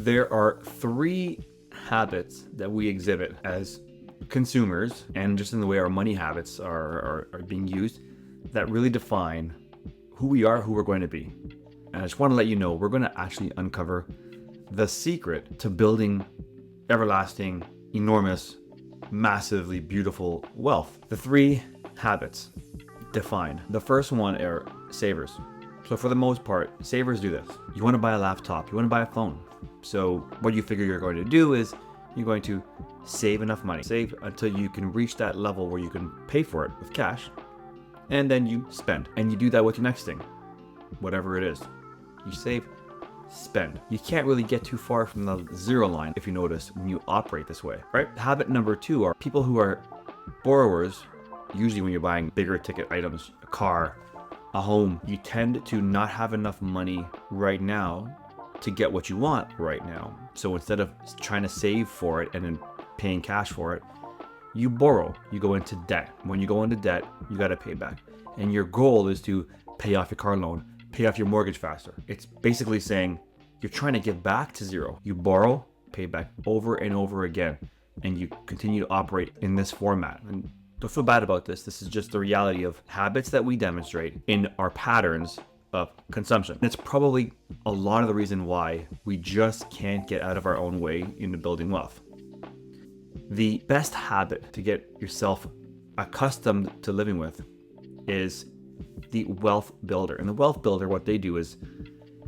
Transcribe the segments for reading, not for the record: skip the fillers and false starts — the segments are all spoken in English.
There are three habits that we exhibit as consumers, and just in the way our money habits are being used, that really define who we are, who we're going to be. And I just want to let you know, we're going to actually uncover the secret to building everlasting, enormous, massively beautiful wealth. The three habits defined. The first one are savers. So for the most part, savers do this. You want to buy a laptop, you want to buy a phone. So what you figure you're going to do is you're going to save enough money. Save until you can reach that level where you can pay for it with cash. And then you spend. And you do that with your next thing, whatever it is. You save, spend. You can't really get too far from the zero line if you notice when you operate this way, right? Habit number two are people who are borrowers. Usually when you're buying bigger ticket items, a car, a home, you tend to not have enough money right now to get what you want right now. So instead of trying to save for it and then paying cash for it, you borrow, you go into debt. When you go into debt, you got to pay back. And your goal is to pay off your car loan, pay off your mortgage faster. It's basically saying you're trying to get back to zero. You borrow, pay back over and over again, and you continue to operate in this format. And don't feel bad about this. This is just the reality of habits that we demonstrate in our patterns of consumption. It's probably a lot of the reason why we just can't get out of our own way into building wealth. The best habit to get yourself accustomed to living with is the wealth builder. And the wealth builder, what they do is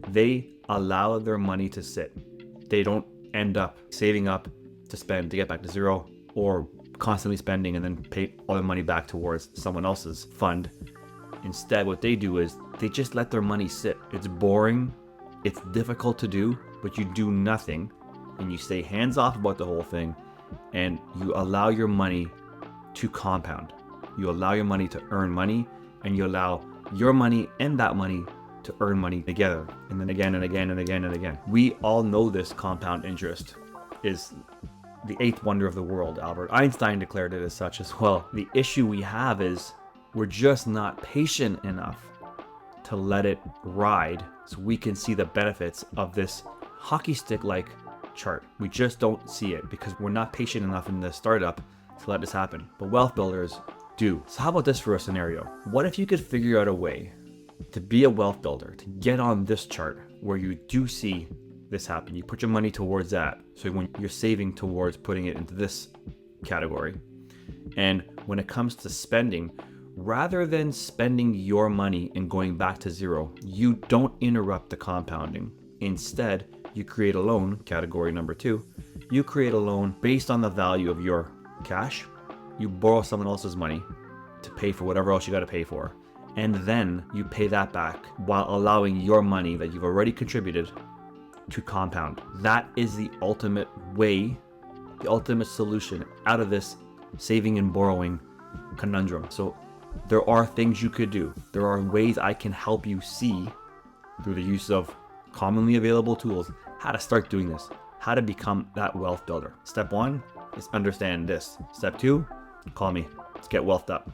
they allow their money to sit. They don't end up saving up to spend to get back to zero, or constantly spending and then pay all the money back towards someone else's fund. Instead, what they do is they just let their money sit. It's boring, it's difficult to do, but you do nothing and you stay hands off about the whole thing, and you allow your money to compound. You allow your money to earn money, and you allow your money and that money to earn money together, and then again and again and again and again. We all know this compound interest is the eighth wonder of the world. Albert Einstein declared it as such as well. The issue we have is we're just not patient enough to let it ride so we can see the benefits of this hockey stick-like chart. We just don't see it because we're not patient enough in the startup to let this happen. But wealth builders do. So how about this for a scenario? What if you could figure out a way to be a wealth builder, to get on this chart where you do see this happen? You put your money towards that. So when you're saving towards putting it into this category, and when it comes to spending, rather than spending your money and going back to zero, you don't interrupt the compounding. Instead, you create a loan, category number two. You create a loan based on the value of your cash. You borrow someone else's money to pay for whatever else you got to pay for. And then you pay that back while allowing your money that you've already contributed to compound. That is the ultimate way, the ultimate solution out of this saving and borrowing conundrum. So there are things you could do. There are ways I can help you see through the use of commonly available tools how to start doing this, how to become that wealth builder. Step one is understand this. Step two, call me. Let's get wealthed up.